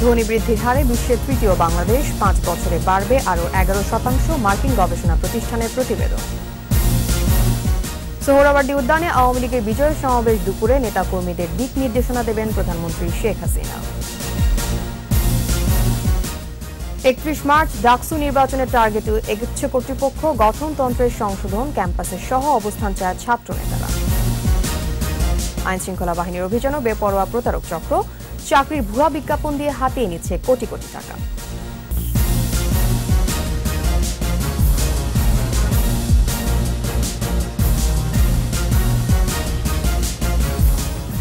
ধনী বৃদ্ধির হারে বিশ্বের তৃতীয় বাংলাদেশ, 5 বছরে বাড়বে আরও 11%, মার্কিন গবেষণা প্রতিষ্ঠানের প্রতিবেদন। সোহরাওয়ার্দী উদ্যানে আওয়ামী লীগের বিজয় সমাবেশ দুপুরে নেতাকর্মীদের দিক নির্দেশনা দেবেন প্রধানমন্ত্রী শেখ হাসিনা। 31 মার্চ ডাকসু নির্বাচনের টার্গেটে এগোচ্ছে কর্তৃপক্ষ, গঠনতন্ত্রের সংশোধন, ক্যাম্পাসের সহ অবস্থান চায় ছাত্র নেতারা। আইনশৃঙ্খলা বাহিনীর অভিযান ও বেপরোয়া প্রতারক চক্র চাকরির ভুয়া বিজ্ঞাপন দিয়ে হাতিয়ে নিচ্ছে কোটি কোটি টাকা।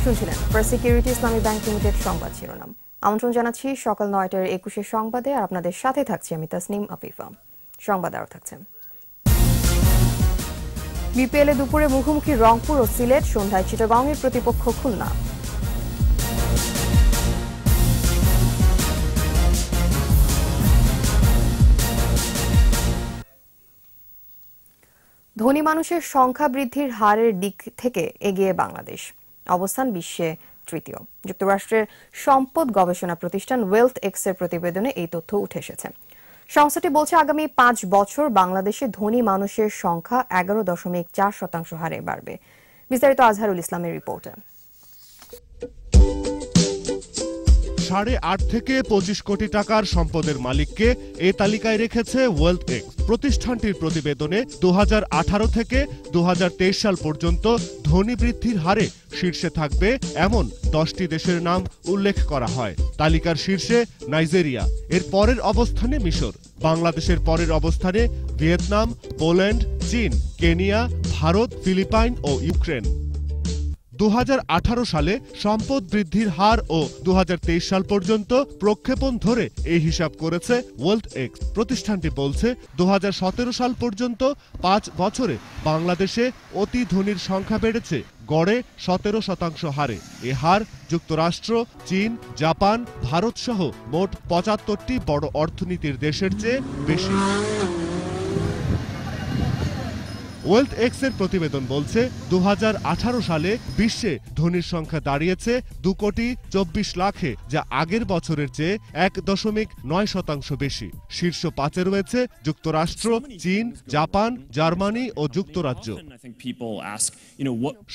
শুনছিলেন ফার্স্ট সিকিউরিটি ইসলামী ব্যাংক লিমিটেড সংবাদ শিরোনাম। আমন্ত্রণ জানাচ্ছি সকাল 9টার 21 সংবাদে, আর আপনাদের সাথে থাকছি আমি তাসনিম আফিফা। সংবাদ আরও থাকছেন। বিপিএলে দুপুরে মুখোমুখি রংপুর ও সিলেট, সন্ধ্যায় চিটাগংয়ের প্রতিপক্ষ খুলনা। ধনী মানুষের সংখ্যা বৃদ্ধির হারের দিক থেকে এগিয়ে বাংলাদেশ, অবস্থান বিশ্বে তৃতীয়। যুক্তরাষ্ট্রের সম্পদ গবেষণা প্রতিষ্ঠান ওয়েলথ এক্সের প্রতিবেদনে এই তথ্য উঠে এসেছে। সংস্থাটি বলছে আগামী 5 বছর বাংলাদেশে ধনী মানুষের সংখ্যা 11.4% হারে বাড়বে। বিস্তারিত আজহারুল ইসলামের রিপোর্টে। 8.5 থেকে 25 কোটি টাকার সম্পদের মালিককে এই তালিকায় রেখেছে ওয়েলথ এক্স। প্রতিষ্ঠানটির প্রতিবেদনে 2018 থেকে 2023 সাল পর্যন্ত ধনী বৃদ্ধির হারে শীর্ষে থাকবে এমন 10টি দেশের নাম উল্লেখ করা হয়। তালিকার শীর্ষে নাইজেরিয়া, এর পরের অবস্থানে মিশর, বাংলাদেশের পরের অবস্থানে ভিয়েতনাম, পোল্যান্ড, চীন, কেনিয়া, ভারত, ফিলিপাইন ও ইউক্রেন। 2018 সালে সম্পদ বৃদ্ধির হার ও 2023 সাল পর্যন্ত প্রক্ষেপণ ধরে এই হিসাব করেছে ওয়েলথ এক্স। প্রতিষ্ঠানটি বলছে 2017 সাল পর্যন্ত 5 বছরে বাংলাদেশে অতি ধনীর সংখ্যা বেড়েছে গড়ে 17% হারে। এ হার যুক্তরাষ্ট্র, চীন, জাপান, ভারত সহ মোট 75টি বড় অর্থনীতির দেশের চেয়ে বেশি। ওয়েলথ এক্স এর প্রতিবেদন বলছে 2018 সালে বিশ্বে ধনীর সংখ্যা দাঁড়িয়েছে 2,24,00,000-এ, যা আগের বছরের চেয়ে 1.9% বেশি। শীর্ষ 5-এ রয়েছে যুক্তরাষ্ট্র, চীন, জাপান, জার্মানি ও যুক্তরাজ্য।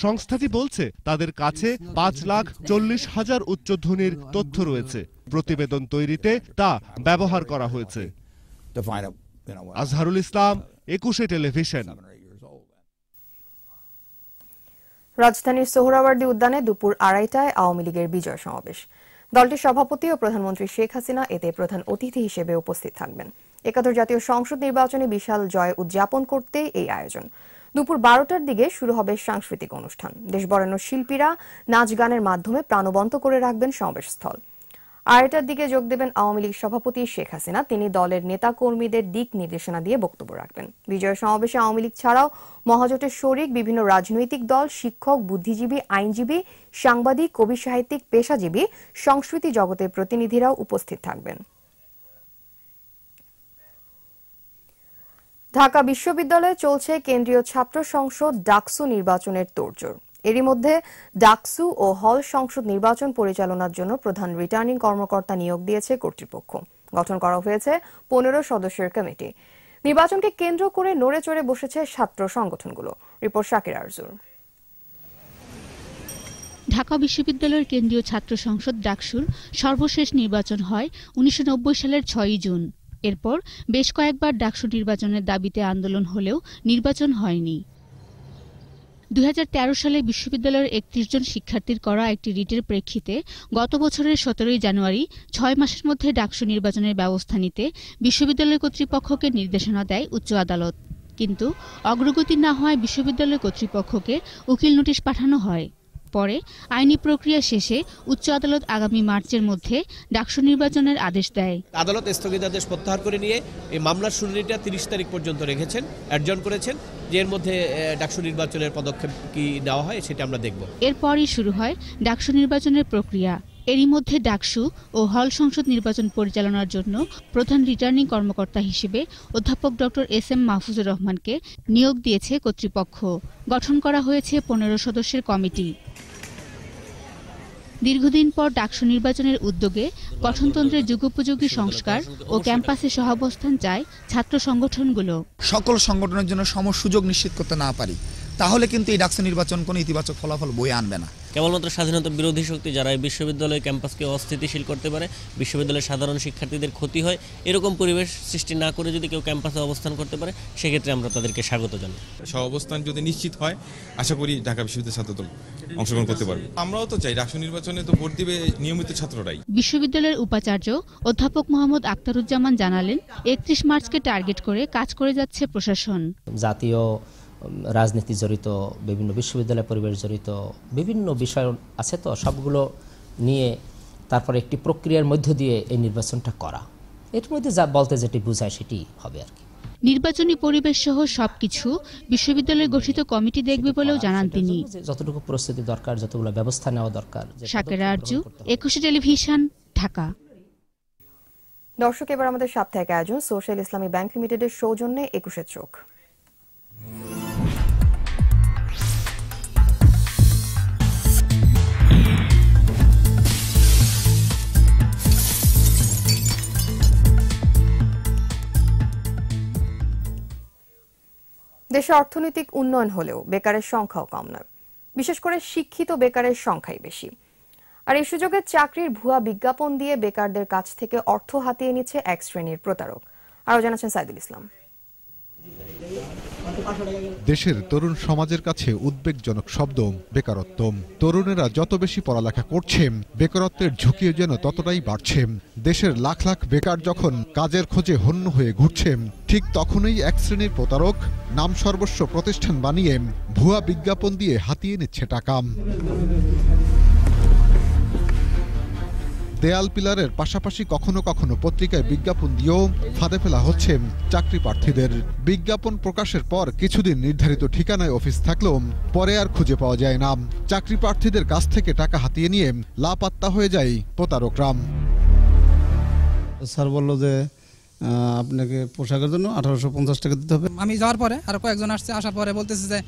সংস্থাটি বলছে তাদের কাছে 5,40,000 উচ্চ ধনীর তথ্য রয়েছে। প্রতিবেদন তৈরিতে তা ব্যবহার করা হয়েছে। আজহারুল ইসলাম, 21 টেলিভিশন। রাজধানীর সোহরাওয়ার্দী উদ্যানে দুপুর 2:30টায় আওয়ামী লীগের বিজয় সমাবেশ। দলটির সভাপতি ও প্রধানমন্ত্রী শেখ হাসিনা এতে প্রধান অতিথি হিসেবে উপস্থিত থাকবেন। 71 জাতীয় সংসদ নির্বাচনে বিশাল জয় উদযাপন করতে এই আয়োজন। দুপুর 12টার দিকে শুরু হবে সাংস্কৃতিক অনুষ্ঠান। দেশ বরেণ্য শিল্পীরা নাচ গানের মাধ্যমে প্রাণবন্ত করে রাখবেন সমাবেশস্থল। 2:30টার দিকে যোগ দেবেন আওয়ামী লীগ সভাপতি শেখ হাসিনা। তিনি দলের নেতা কর্মীদের দিক নির্দেশনা দিয়ে বক্তব্য রাখবেন। বিজয় সমাবেশে আওয়ামী লীগ ছাড়াও মহাজোটের শরিক বিভিন্ন রাজনৈতিক দল, শিক্ষক, বুদ্ধিজীবী, আইনজীবী, সাংবাদিক, কবি, সাহিত্যিক, পেশাজীবী, সংস্কৃতি জগতের প্রতিনিধিরাও উপস্থিত থাকবেন। ঢাকা বিশ্ববিদ্যালয়ে চলছে কেন্দ্রীয় ছাত্র সংসদ ডাকসু নির্বাচনের তোড়জোড়। এরই মধ্যে ডাকসু ও হল সংসদ নির্বাচন পরিচালনার জন্য প্রধান রিটার্নিং কর্মকর্তা নিয়োগ দিয়েছে কর্তৃপক্ষ। গঠন করা হয়েছে 15 সদস্যের কমিটি। নির্বাচনকে কেন্দ্র করে নড়ে চড়ে বসেছে ছাত্র সংগঠনগুলো। রিপোর্ট শাকির আরজুর। ঢাকা বিশ্ববিদ্যালয়ের কেন্দ্রীয় ছাত্র সংসদ ডাকসুর সর্বশেষ নির্বাচন হয় 1990 সালের 6 জুন। এরপর বেশ কয়েকবার ডাকসু নির্বাচনের দাবিতে আন্দোলন হলেও নির্বাচন হয়নি। 2013 সালে বিশ্ববিদ্যালয়ের 31 জন শিক্ষার্থীর করা একটি রিটের প্রেক্ষিতে গত বছরের 17 জানুয়ারি 6 মাসের মধ্যে ডাকসু নির্বাচনের ব্যবস্থা নিতে বিশ্ববিদ্যালয় কর্তৃপক্ষকে নির্দেশনা দেয় উচ্চ আদালত। কিন্তু অগ্রগতি না হওয়ায় বিশ্ববিদ্যালয় কর্তৃপক্ষকে উকিল নোটিশ পাঠানো হয়। পরে আইনি প্রক্রিয়া শেষে উচ্চ আদালত আগামী মার্চের মধ্যে ডাকসু নির্বাচনের আদেশ দেয়। আদালত স্থগিতাদেশ প্রত্যাহার করে নিয়ে এই মামলার শুনানিটা 30 তারিখ পর্যন্ত রেখেছেন, অ্যাডজর্ন করেছেন, যে এর মধ্যে ডাকসু নির্বাচনের পদক্ষেপ কি নেওয়া হয় সেটা আমরা দেখব। এরপরই শুরু হয় ডাকসু নির্বাচনের প্রক্রিয়া। এরই মধ্যে ডাকসু ও হল সংসদ নির্বাচন পরিচালনার জন্য প্রধান রিটার্নিং কর্মকর্তা হিসেবে অধ্যাপক ডক্টর এস.এম. মাহফুজুর রহমানকে নিয়োগ দিয়েছে কর্তৃপক্ষ। গঠন করা হয়েছে 15 সদস্যের কমিটি। দীর্ঘদিন পর ডাকসু নির্বাচনের উদ্যোগে গঠনতন্ত্রের যুগোপযোগী সংস্কার ও ক্যাম্পাসে সহাবস্থান চায় ছাত্র সংগঠনগুলো। সকল সংগঠনের জন্য সম সুযোগ নিশ্চিত করতে না পারি তাহলে কিন্তু এই ডাকসু নির্বাচন কোনো ইতিবাচক ফলাফল বয়ে আনবে না। কেবলমাত্র স্বাধীনতা বিরোধী শক্তি যারা এই বিশ্ববিদ্যালয় ক্যাম্পাসকে অস্থিতিশীল করতে পারে, বিশ্ববিদ্যালয়ের সাধারণ শিক্ষার্থীদের ক্ষতি হয়, এরকম পরিবেশ সৃষ্টি না করে যদি কেউ ক্যাম্পাসে অবস্থান করতে পারে সেক্ষেত্রে আমরা তাদেরকে স্বাগত জানাই। সহাবস্থান যদি নিশ্চিত হয় আশা করি ঢাকা বিশ্ববিদ্যালয়ের ছাত্রদল অংশগ্রহণ করতে পারবে। আমরাও তো চাই ডাকসু নির্বাচনে তো ভোট দিবে নিয়মিত ছাত্ররাই। বিশ্ববিদ্যালয়ের উপাচার্য অধ্যাপক মোহাম্মদ আখতারুজ্জামান জানালেন 31 মার্চকে টার্গেট করে কাজ করে যাচ্ছে প্রশাসন। জাতীয় রাজনীতি জড়িত, বিভিন্ন বিশ্ববিদ্যালয় পরিবেশ জড়িত বিভিন্ন বিষয় আছে, তো সবগুলো নিয়ে তারপরে একটি প্রক্রিয়ার মধ্য দিয়ে এই নির্বাচনটা করা, এর মধ্যে যা বলতে যেটি বোঝায় সেটি হবে আর কি। নির্বাচনী পরিবেশ সহ সবকিছু বিশ্ববিদ্যালয়ের গঠিত কমিটি দেখবে বলেও জানান তিনি। যতটুকু প্রস্তুতি দরকার, যতগুলো ব্যবস্থা নেওয়া দরকার। শাকেরা আরজু, 21 টেলিভিশন, ঢাকা। দর্শক, এবার আমাদের সাপ্তাহিক আয়োজন সোশ্যাল ইসলামী ব্যাংক লিমিটেডের সৌজন্যে 21 চোখ। দেশে অর্থনৈতিক উন্নয়ন হলেও বেকারের সংখ্যাও কম নয়, বিশেষ করে শিক্ষিত বেকারের সংখ্যাই বেশি। আর এই সুযোগে চাকরির ভুয়া বিজ্ঞাপন দিয়ে বেকারদের কাছ থেকে অর্থ হাতিয়ে নিচ্ছে এক শ্রেণীর প্রতারক। আরও জানাচ্ছেন সাইদুল ইসলাম। দেশের তরুণ সমাজের কাছে উদ্বেগজনক শব্দ বেকারত্ব। তরুণেরা যত বেশি পড়ালেখা করছে, বেকারত্বের ঝুঁকিও যেন ততটাই বাড়ছে। দেশের লাখ লাখ বেকার যখন কাজের খোঁজে হন্য হয়ে ঘুরছে, ঠিক তখনই এক শ্রেণীর প্রতারক নাম সর্বস্ব প্রতিষ্ঠান বানিয়ে ভুয়া বিজ্ঞাপন দিয়ে হাতিয়ে নিচ্ছে টাকা। দেয়াল পিলারের পাশাপাশি কখনো কখনো পত্রিকায় বিজ্ঞাপন দিয়েও ফাঁদে ফেলা হচ্ছে চাকরি প্রার্থীদের। বিজ্ঞাপন প্রকাশের পর কিছুদিন নির্ধারিত ঠিকানায় অফিস থাকলেও পরে আর খুঁজে পাওয়া যায় না। চাকরি প্রার্থীদের কাছ থেকে টাকা হাতিয়ে নিয়ে লাপাত্তা হয়ে যায় প্রতারকরা। স্যার বলল যে আপনাকে পোশাকের জন্য 1850 টাকা দিতে হবে। আমি যাওয়ার পরে আরো কয়েকজন আসছে, আসার পরে বলতেছে যে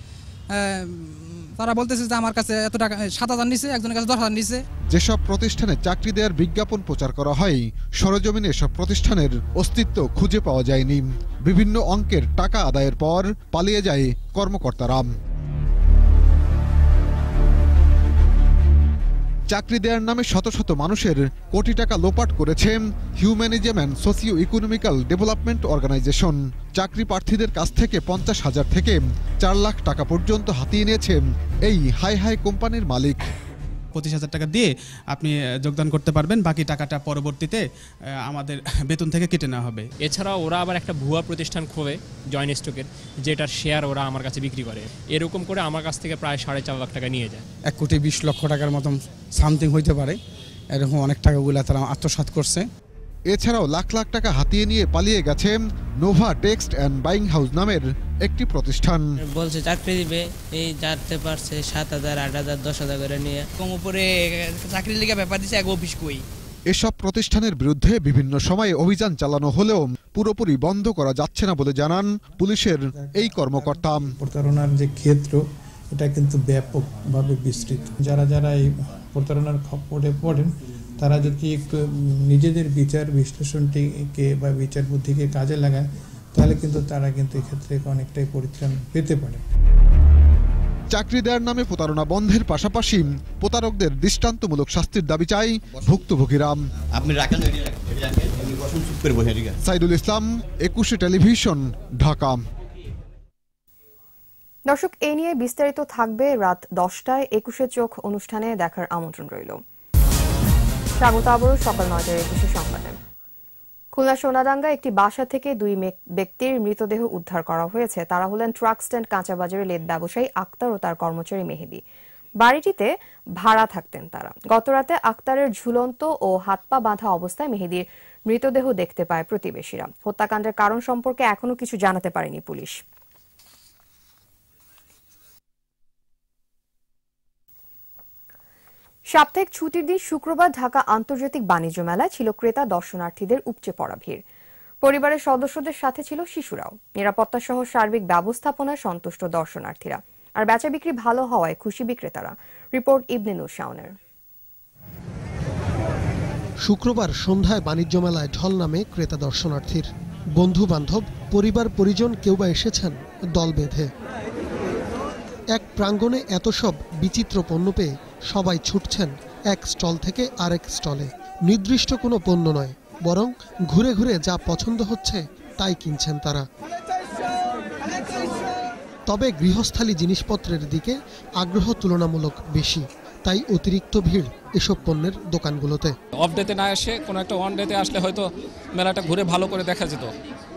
তারা বলতেছে যে আমার কাছে এত টাকা 7,000 নিছে, একজনের কাছে 10,000 নিছে। যেসব প্রতিষ্ঠানে চাকরি দেওয়ার বিজ্ঞাপন প্রচার করা হয়, সরেজমিনে সব প্রতিষ্ঠানের অস্তিত্ব খুঁজে পাওয়া যায়নি। বিভিন্ন অঙ্কের টাকা আদায়ের পর পালিয়ে যায় কর্মকর্তারা। চাকরি দেওয়ার নামে শত শত মানুষের কোটি টাকা লোপাট করেছে humanism and socio economical development organisation. চাকরি প্রার্থীদের কাছ থেকে 50,000 থেকে 4 লাখ টাকা পর্যন্ত হাতিয়ে নিয়েছে এই হাই হাই কোম্পানির মালিক। 25,000 টাকা দিয়ে আপনি যোগদান করতে পারবেন, বাকি টাকাটা পরবর্তীতে আমাদের বেতন থেকে কেটে নেওয়া হবে। এছাড়াও ওরা আবার একটা ভুয়া প্রতিষ্ঠান খোলে জয়েন্ট স্টকের, যেটার শেয়ার ওরা আমার কাছে বিক্রি করে। এরকম করে আমার কাছ থেকে প্রায় 4.5 লাখ টাকা নিয়ে যায়। 1,20,00,000 টাকার মতন সামথিং হইতে পারে, এরকম অনেক টাকাগুলো তারা আত্মসাৎ করছে। এছাড়াও লাখ লাখ টাকা হাতিয়ে নিয়ে পালিয়ে গেছে Nova text and buying house নামের একটি প্রতিষ্ঠান। বলছে চাকরি দিবে, এই জানতে পারছে 7,000, 8,000, 10,000 করে নিয়ে কম উপরে চাকরির লিগে ব্যাপার দিচ্ছে এক অফিস কই। এসব প্রতিষ্ঠানের বিরুদ্ধে বিভিন্ন সময়ে অভিযান চালানো হলেও পুরোপুরি বন্ধ করা যাচ্ছে না বলে জানান পুলিশের এই কর্মকর্তা। প্রতারণার যে ক্ষেত্র, এটা কিন্তু ব্যাপকভাবে বিস্তৃত। যারা যারা এই প্রতারণার খপ্পরে পড়েন, তারা যদি একটু নিজেদের বিচার বিশ্লেষণটিকে বা বিচার বুদ্ধিকে কাজে লাগায়, তাহলে কিন্তু তারা কিন্তু এক্ষেত্রে অনেকটাই পরিত্রাণ পেতে পারে। চাকরি দেওয়ার নামে প্রতারণা বন্ধের পাশাপাশি প্রতারকদের দৃষ্টান্তমূলক শাস্তির দাবি চাই ভুক্তভোগীরা। সাইদুল ইসলাম, 21 টেলিভিশন, ঢাকা। দর্শক, এ নিয়ে বিস্তারিত থাকবে রাত 10টায় 21 চোখ অনুষ্ঠানে দেখার আমন্ত্রণ রইল। স্বাগত আবারও সকাল 9টার 21 সংবাদে। খুলনা সোনাডাঙ্গা একটি বাসা থেকে 2 ব্যক্তির মৃতদেহ উদ্ধার করা হয়েছে। তারা হলেন ট্রাক স্ট্যান্ড কাঁচাবাজারের লেদ ব্যবসায়ী আক্তার ও তার কর্মচারী মেহেদি। বাড়িটিতে ভাড়া থাকতেন তারা। গতরাতে আক্তারের ঝুলন্ত ও হাত পা বাঁধা অবস্থায় মেহেদির মৃতদেহ দেখতে পায় প্রতিবেশীরা। হত্যাকাণ্ডের কারণ সম্পর্কে এখনো কিছু জানাতে পারেনি পুলিশ। সাপ্তাহিক ছুটির দিন শুক্রবার ঢাকা আন্তর্জাতিক বাণিজ্য মেলায় ছিল ক্রেতা দর্শনার্থীদের উপচে পড়া ভিড়। পরিবারের সদস্যদের সাথে ছিল শিশুরাও। নিরাপত্তা সহ সার্বিক ব্যবস্থাপনায় সন্তুষ্ট দর্শনার্থীরা, আর বেচা বিক্রি ভালো হওয়ায় খুশি বিক্রেতারা। রিপোর্ট ইবনে নুর শাওনের। শুক্রবার সন্ধ্যায় বাণিজ্য মেলায় ঢল নামে ক্রেতা দর্শনার্থীর। বন্ধু বান্ধব, পরিবার পরিজন কেউ বা এসেছেন দল বেঁধে। এক প্রাঙ্গণে এত সব বিচিত্র পণ্য পেয়ে সবাই ছুটছেন এক স্টল থেকে আরেক স্টলে। নির্দিষ্ট কোনো পণ্য নয়, বরং ঘুরে ঘুরে যা পছন্দ হচ্ছে তাই কিনছেন তারা। তবে গৃহস্থালী জিনিসপত্রের দিকে আগ্রহ তুলনামূলক বেশি, তাই অতিরিক্ত ভিড় এসব পণ্যের দোকানগুলোতে। অফ ডেতে না এসে কোনো একটা ওয়ান ডেতে আসলে হয়তো মেলাটা ঘুরে ভালো করে দেখা যেত।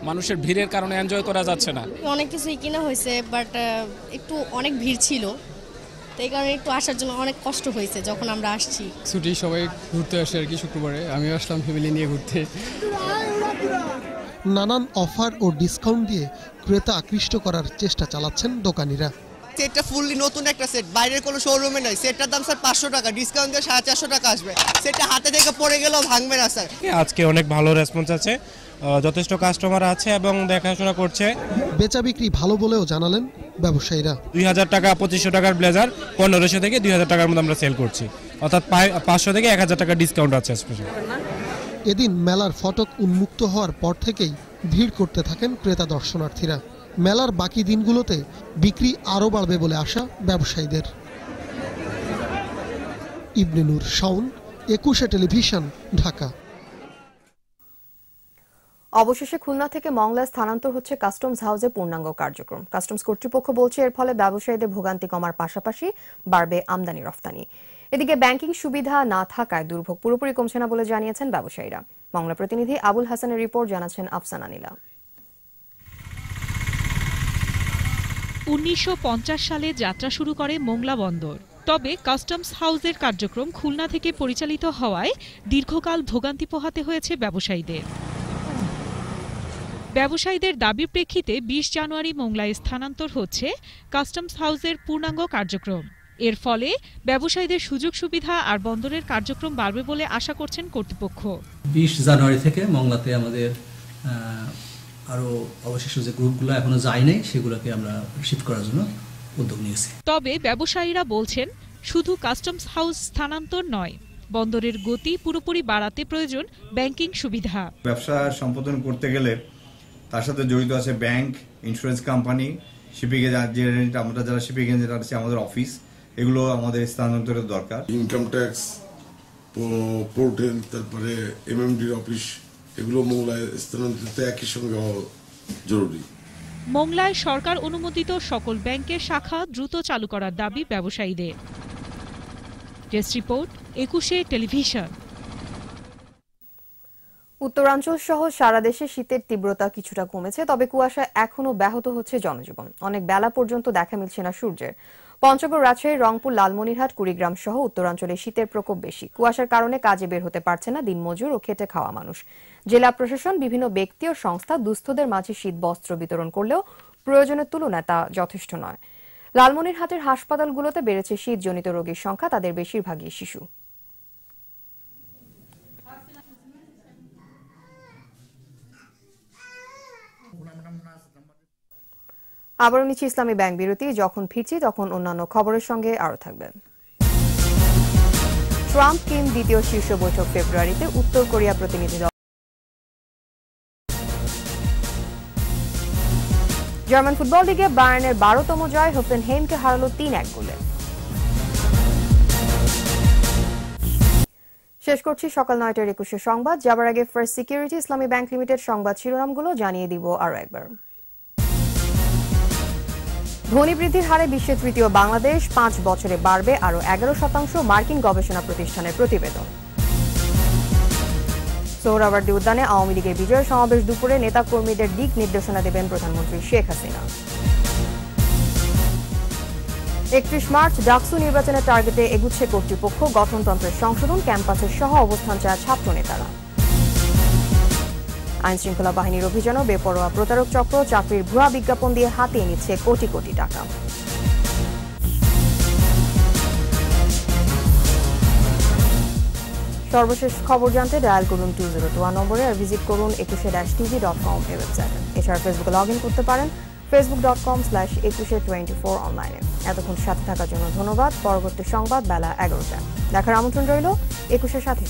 মানুষের ভিড়ের কারণে এনজয় করা যাচ্ছে না। অনেক কিছুই কিনা হয়েছে, বাট একটু অনেক ভিড় ছিল, তাই কারণে একটু আসার জন্য অনেক কষ্ট হয়েছে যখন আমরা আসছি। ছুটি সবাই ঘুরতে আসে আর কি, শুক্রবারে আমি আসলাম ফ্যামিলি নিয়ে ঘুরতে। নানান অফার ও ডিসকাউন্ট দিয়ে ক্রেতা আকৃষ্ট করার চেষ্টা চালাচ্ছেন দোকানিরা। সেটটা ফুললি নতুন একটা সেট, বাইরের কোনো শোরুমে নাই। সেটটার দাম স্যার 500 টাকা, ডিসকাউন্ট দিয়ে 450 টাকা আসবে। সেটটা হাতে থেকে পড়ে গেলেও ভাঙবে না স্যার। আজকে অনেক ভালো রেসপন্স আছে, যথেষ্ট কাস্টমার আছে এবং দেখাশোনা করছে। বেচা বিক্রি ভালো বলেও জানালেন ব্যবসায়ীরা। 2000 টাকা 2500 টাকার ব্লেজার 1500 থেকে 2000 টাকার মধ্যে আমরা সেল করছি, অর্থাৎ 500 থেকে 1000 টাকা ডিসকাউন্ট আছে স্পেশাল। এদিন মেলার ফটক উন্মুক্ত হওয়ার পর থেকেই ভিড় করতে থাকেন ক্রেতা দর্শনার্থীরা। মেলার বাকি দিনগুলোতে বিক্রি আরও বাড়বে বলে আশা ব্যবসায়ীদের। ইবনে নূর, শাওন, 21 টেলিভিশন, ঢাকা। অবশেষে খুলনা থেকে মংলায় স্থানান্তর হচ্ছে কাস্টমস হাউসের পূর্ণাঙ্গ কার্যক্রম। কাস্টমস কর্তৃপক্ষ বলছে এর ফলে ব্যবসায়ীদের ভোগান্তি কমার পাশাপাশি বাড়বে আমদানি রফতানি। এদিকে ব্যাংকিং সুবিধা না থাকায় দুর্ভোগ পুরোপুরি কমছে না বলে জানিয়েছেন ব্যবসায়ীরা। মংলা প্রতিনিধি আবুল হাসানের রিপোর্ট, জানাচ্ছেন আফসানা নীলা। 1950 সালে যাত্রা শুরু করে মোংলা বন্দর। তবে কাস্টমস হাউসের কার্যক্রম খুলনা থেকে পরিচালিত হওয়ায় দীর্ঘকাল ভোগান্তি পোহাতে হয়েছে ব্যবসায়ীদের। ব্যবসায়ীদের দাবির প্রেক্ষিতে 20 জানুয়ারি মোংলায় স্থানান্তর হচ্ছে কাস্টমস হাউসের পূর্ণাঙ্গ কার্যক্রম। এর ফলে ব্যবসায়ীদের সুযোগ সুবিধা আর বন্দরের কার্যক্রম বাড়বে বলে আশা করছেন কর্তৃপক্ষ। 20 জানুয়ারি থেকে মোংলাতে আমাদের আরো অবশিষ্ট যে গ্রুপগুলো এখনো যায় নাই সেগুলোকে আমরা শিফট করার জন্য উদ্যোগ নিয়েছি। তবে ব্যবসায়ীরা বলছেন শুধু কাস্টমস হাউস স্থানান্তর নয়, বন্দরের গতি পুরোপুরি বাড়াতে প্রয়োজন ব্যাংকিং সুবিধা। ব্যবসা সম্পাদন করতে গেলে তার সাথে জড়িত আছে bank, insurance company, shipping agent, আমরা যারা শিপিং এজেন্ট আছে, আমাদের অফিস, এগুলো আমাদের স্থানান্তরের দরকার। ইনকাম ট্যাক্স, পোর্টাল, তারপরে এমএমডির অফিস, এগুলো মোংলায় স্থানান্তরিত একই সঙ্গে জরুরি। মোংলায় সরকার অনুমোদিত সকল ব্যাংকের শাখা দ্রুত চালু করার দাবি ব্যবসায়ীদের। Desk report, 21 television. উত্তরাঞ্চল সহ সারা দেশে শীতের তীব্রতা কিছুটা কমেছে, তবে কুয়াশা এখনো ব্যাহত হচ্ছে জনজীবন। অনেক বেলা পর্যন্ত দেখা মিলছে না সূর্যের। পঞ্চগড়, রাজশাহী, রংপুর, লালমনিরহাট, কুড়িগ্রাম সহ উত্তরাঞ্চলে শীতের প্রকোপ বেশি। কুয়াশার কারণে কাজে বের হতে পারছে না দিনমজুর ও খেটে খাওয়া মানুষ। জেলা প্রশাসন, বিভিন্ন ব্যক্তি ও সংস্থা দুস্থদের মাঝে শীত বস্ত্র বিতরণ করলেও প্রয়োজনের তুলনায় তা যথেষ্ট নয়। লালমনিরহাটের হাসপাতালগুলোতে বেড়েছে শীতজনিত রোগীর সংখ্যা, তাদের বেশিরভাগই শিশু। আবারও নিচ্ছি ইসলামী ব্যাংক বিরতি। যখন ফিরছি তখন অন্যান্য খবরের সঙ্গে আরও থাকবে। ট্রাম্প কিম দ্বিতীয় শীর্ষ বৈঠক ফেব্রুয়ারিতে। উত্তর কোরিয়া প্রতিনিধি দল। জার্মান ফুটবল লিগে বায়ার্নের 12তম জয়, হোফেনহেইমকে হারালো 3-1 গোলে। শেষ করছি সকাল 9টার 21 সংবাদ। যাবার আগে ফার্স্ট সিকিউরিটি ইসলামী ব্যাংক লিমিটেড সংবাদ শিরোনামগুলো জানিয়ে দিব আরও একবার। ধনী বৃদ্ধির হারে বিশ্বের তৃতীয় বাংলাদেশ, 5 বছরে বাড়বে আরও 11%, মার্কিন গবেষণা প্রতিষ্ঠানের প্রতিবেদন। সোহরাওয়ার্দী উদ্যানে আওয়ামী লীগের বিজয় সমাবেশ, দুপুরে নেতা কর্মীদের দিক নির্দেশনা দেবেন প্রধানমন্ত্রী শেখ হাসিনা। 31 মার্চ ডাকসু নির্বাচনের টার্গেটে এগুচ্ছে কর্তৃপক্ষ, গঠনতন্ত্রের সংশোধন, ক্যাম্পাসের সহ অবস্থান চায় ছাত্র নেতারা। আইন শৃঙ্খলা বাহিনীর অভিযানও বেপরোয়া প্রতারক চক্র, চাকরির ভুয়া বিজ্ঞাপন দিয়ে হাতিয়ে নিচ্ছে কোটি কোটি টাকা। সর্বশেষ খবর জানতে ডায়াল করুন 2021 নম্বরে আর ভিজিট করুন 21-tv.com ওয়েবসাইটে। এছাড়া ফেসবুকে লগ ইন করতে পারেন facebook.com/2124 অনলাইনে। এতক্ষণ সাথে থাকার জন্য ধন্যবাদ। পরবর্তী সংবাদ বেলা 11টায় দেখার আমন্ত্রণ রইল। 21-এর সাথে।